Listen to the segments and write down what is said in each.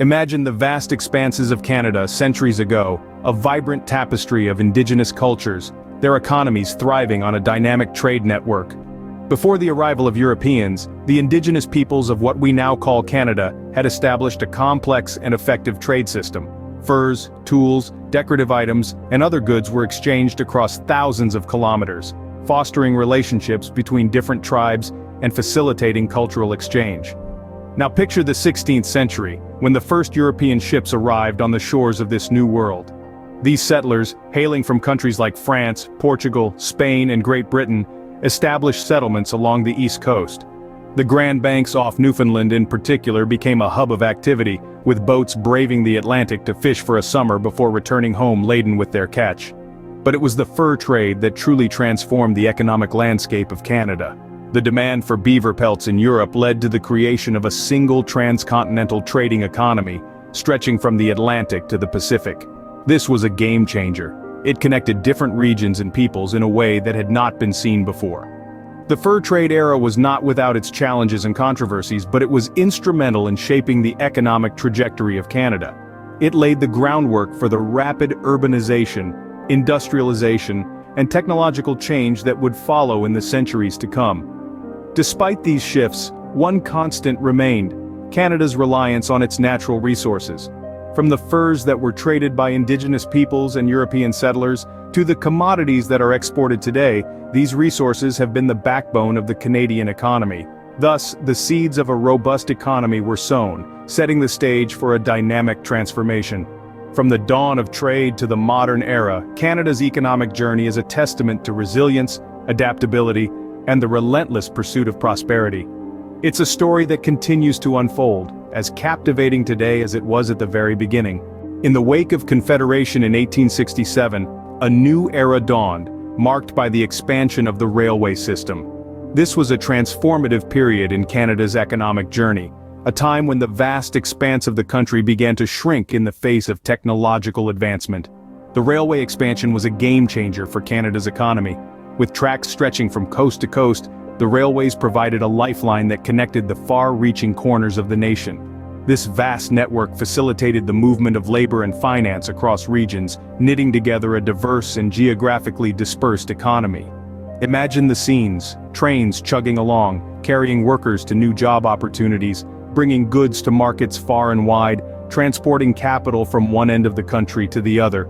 Imagine the vast expanses of Canada centuries ago, a vibrant tapestry of indigenous cultures, their economies thriving on a dynamic trade network. Before the arrival of Europeans, the indigenous peoples of what we now call Canada had established a complex and effective trade system. Furs, tools, decorative items, and other goods were exchanged across thousands of kilometers, fostering relationships between different tribes and facilitating cultural exchange. Now picture the 16th century, when the first European ships arrived on the shores of this new world. These settlers, hailing from countries like France, Portugal, Spain, and Great Britain, established settlements along the east coast. The Grand Banks off Newfoundland in particular became a hub of activity, with boats braving the Atlantic to fish for a summer before returning home laden with their catch. But it was the fur trade that truly transformed the economic landscape of Canada. The demand for beaver pelts in Europe led to the creation of a single transcontinental trading economy, stretching from the Atlantic to the Pacific. This was a game changer. It connected different regions and peoples in a way that had not been seen before. The fur trade era was not without its challenges and controversies, but it was instrumental in shaping the economic trajectory of Canada. It laid the groundwork for the rapid urbanization, industrialization, and technological change that would follow in the centuries to come. Despite these shifts, one constant remained: Canada's reliance on its natural resources. From the furs that were traded by indigenous peoples and European settlers, to the commodities that are exported today, these resources have been the backbone of the Canadian economy. Thus, the seeds of a robust economy were sown, setting the stage for a dynamic transformation. From the dawn of trade to the modern era, Canada's economic journey is a testament to resilience, adaptability, and the relentless pursuit of prosperity. It's a story that continues to unfold, as captivating today as it was at the very beginning. In the wake of Confederation in 1867, a new era dawned, marked by the expansion of the railway system. This was a transformative period in Canada's economic journey, a time when the vast expanse of the country began to shrink in the face of technological advancement. The railway expansion was a game-changer for Canada's economy. With tracks stretching from coast to coast, the railways provided a lifeline that connected the far-reaching corners of the nation. This vast network facilitated the movement of labor and finance across regions, knitting together a diverse and geographically dispersed economy. Imagine the scenes: trains chugging along, carrying workers to new job opportunities, bringing goods to markets far and wide, transporting capital from one end of the country to the other.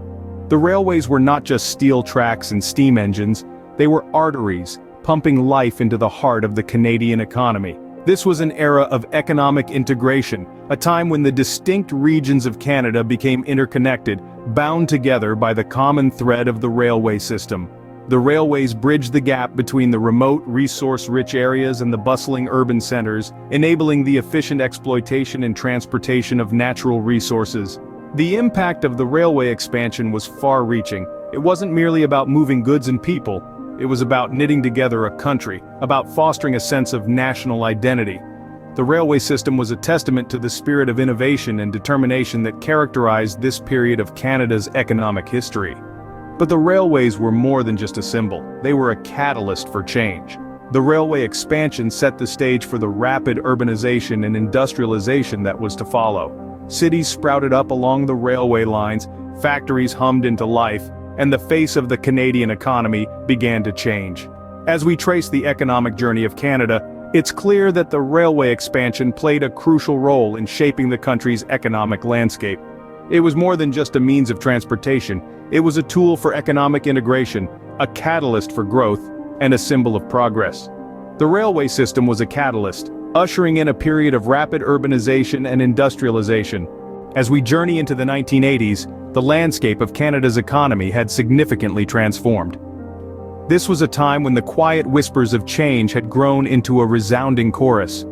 The railways were not just steel tracks and steam engines, they were arteries, pumping life into the heart of the Canadian economy. This was an era of economic integration, a time when the distinct regions of Canada became interconnected, bound together by the common thread of the railway system. The railways bridged the gap between the remote, resource-rich areas and the bustling urban centers, enabling the efficient exploitation and transportation of natural resources. The impact of the railway expansion was far-reaching. It wasn't merely about moving goods and people. It was about knitting together a country, about fostering a sense of national identity. The railway system was a testament to the spirit of innovation and determination that characterized this period of Canada's economic history. But the railways were more than just a symbol. They were a catalyst for change. The railway expansion set the stage for the rapid urbanization and industrialization that was to follow. Cities sprouted up along the railway lines, factories hummed into life, and the face of the Canadian economy began to change. As we trace the economic journey of Canada, it's clear that the railway expansion played a crucial role in shaping the country's economic landscape. It was more than just a means of transportation. It was a tool for economic integration, a catalyst for growth, and a symbol of progress. The railway system was a catalyst, ushering in a period of rapid urbanization and industrialization. As we journey into the 1980s, the landscape of Canada's economy had significantly transformed. This was a time when the quiet whispers of change had grown into a resounding chorus.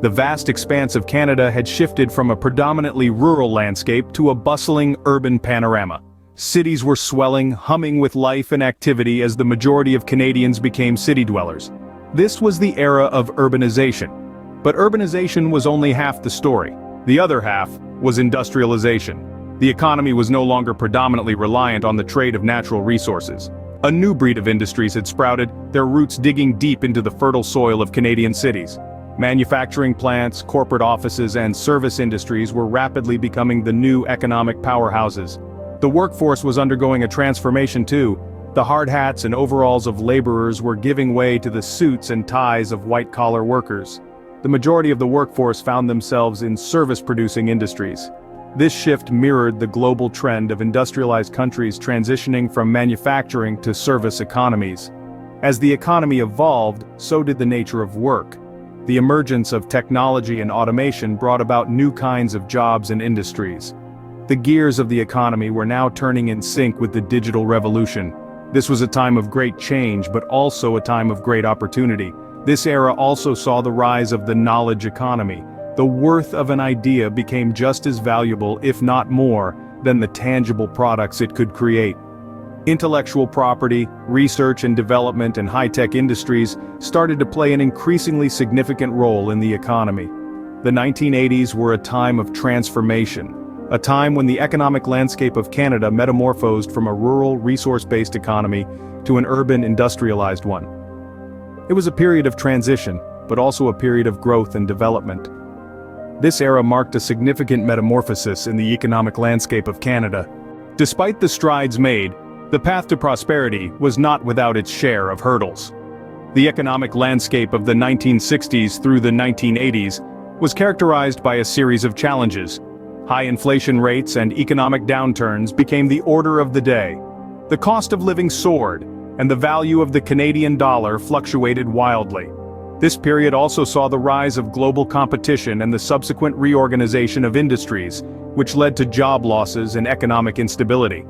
The vast expanse of Canada had shifted from a predominantly rural landscape to a bustling urban panorama. Cities were swelling, humming with life and activity as the majority of Canadians became city dwellers. This was the era of urbanization. But urbanization was only half the story. The other half was industrialization. The economy was no longer predominantly reliant on the trade of natural resources. A new breed of industries had sprouted, their roots digging deep into the fertile soil of Canadian cities. Manufacturing plants, corporate offices, and service industries were rapidly becoming the new economic powerhouses. The workforce was undergoing a transformation too. The hard hats and overalls of laborers were giving way to the suits and ties of white-collar workers. The majority of the workforce found themselves in service-producing industries. This shift mirrored the global trend of industrialized countries transitioning from manufacturing to service economies. As the economy evolved, so did the nature of work. The emergence of technology and automation brought about new kinds of jobs and industries. The gears of the economy were now turning in sync with the digital revolution. This was a time of great change, but also a time of great opportunity. This era also saw the rise of the knowledge economy. The worth of an idea became just as valuable, if not more, than the tangible products it could create. Intellectual property, research and development, and high-tech industries started to play an increasingly significant role in the economy. The 1980s were a time of transformation, a time when the economic landscape of Canada metamorphosed from a rural, resource-based economy to an urban, industrialized one. It was a period of transition, but also a period of growth and development. This era marked a significant metamorphosis in the economic landscape of Canada. Despite the strides made, the path to prosperity was not without its share of hurdles. The economic landscape of the 1960s through the 1980s was characterized by a series of challenges. High inflation rates and economic downturns became the order of the day. The cost of living soared, and the value of the Canadian dollar fluctuated wildly. This period also saw the rise of global competition and the subsequent reorganization of industries, which led to job losses and economic instability.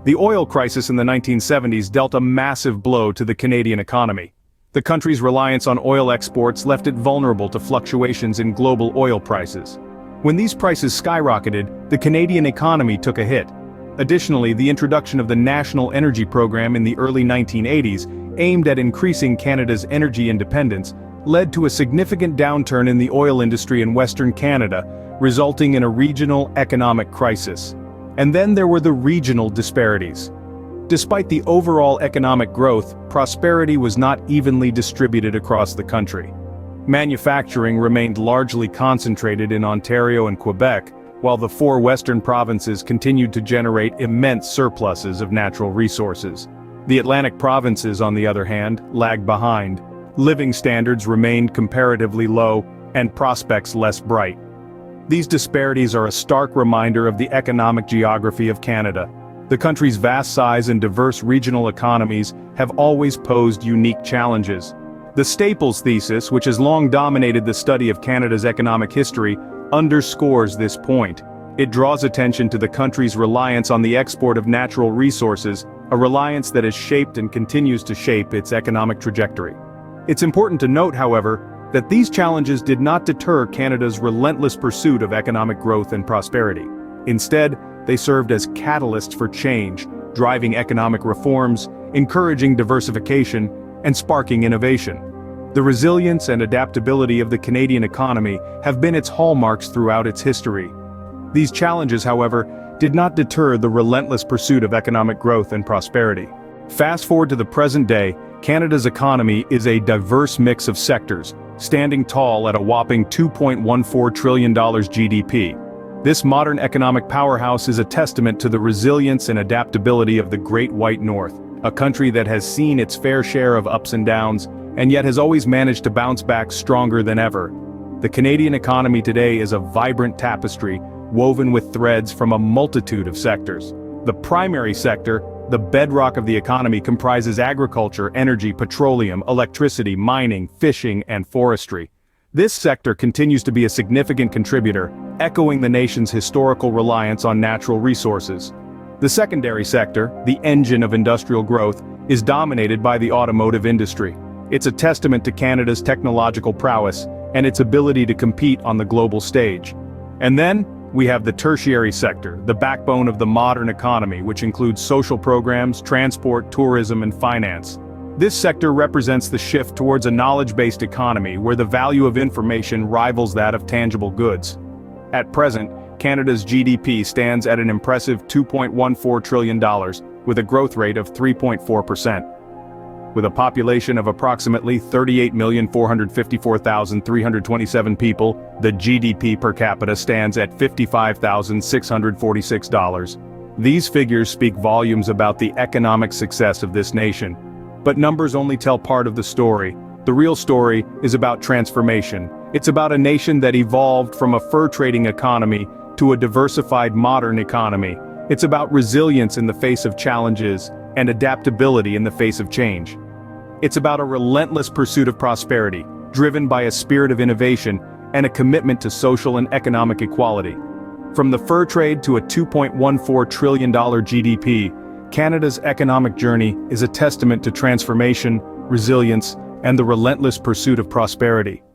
The oil crisis in the 1970s dealt a massive blow to the Canadian economy. The country's reliance on oil exports left it vulnerable to fluctuations in global oil prices. When these prices skyrocketed, the Canadian economy took a hit. Additionally, the introduction of the National Energy Program in the early 1980s, aimed at increasing Canada's energy independence, led to a significant downturn in the oil industry in Western Canada, resulting in a regional economic crisis. And then there were the regional disparities. Despite the overall economic growth, prosperity was not evenly distributed across the country. Manufacturing remained largely concentrated in Ontario and Quebec, while the 4 western provinces continued to generate immense surpluses of natural resources. The Atlantic provinces, on the other hand, lagged behind. Living standards remained comparatively low, and prospects less bright. These disparities are a stark reminder of the economic geography of Canada. The country's vast size and diverse regional economies have always posed unique challenges. The Staples thesis, which has long dominated the study of Canada's economic history, underscores this point. It draws attention to the country's reliance on the export of natural resources, a reliance that has shaped and continues to shape its economic trajectory. It's important to note, however, that these challenges did not deter Canada's relentless pursuit of economic growth and prosperity. Instead, they served as catalysts for change, driving economic reforms, encouraging diversification, and sparking innovation. The resilience and adaptability of the Canadian economy have been its hallmarks throughout its history. These challenges, however, did not deter the relentless pursuit of economic growth and prosperity. Fast forward to the present day, Canada's economy is a diverse mix of sectors, standing tall at a whopping $2.14 trillion GDP. This modern economic powerhouse is a testament to the resilience and adaptability of the Great White North, a country that has seen its fair share of ups and downs, and yet has always managed to bounce back stronger than ever. The Canadian economy today is a vibrant tapestry, woven with threads from a multitude of sectors. The primary sector, the bedrock of the economy, comprises agriculture, energy, petroleum, electricity, mining, fishing, and forestry. This sector continues to be a significant contributor, echoing the nation's historical reliance on natural resources. The secondary sector, the engine of industrial growth, is dominated by the automotive industry. It's a testament to Canada's technological prowess and its ability to compete on the global stage. And then, we have the tertiary sector, the backbone of the modern economy, which includes social programs, transport, tourism, and finance. This sector represents the shift towards a knowledge-based economy where the value of information rivals that of tangible goods. At present, Canada's GDP stands at an impressive $2.14 trillion, with a growth rate of 3.4%. With a population of approximately 38,454,327 people, the GDP per capita stands at $55,646. These figures speak volumes about the economic success of this nation. But numbers only tell part of the story. The real story is about transformation. It's about a nation that evolved from a fur trading economy to a diversified modern economy. It's about resilience in the face of challenges and adaptability in the face of change. It's about a relentless pursuit of prosperity, driven by a spirit of innovation and a commitment to social and economic equality. From the fur trade to a $2.14 trillion GDP, Canada's economic journey is a testament to transformation, resilience, and the relentless pursuit of prosperity.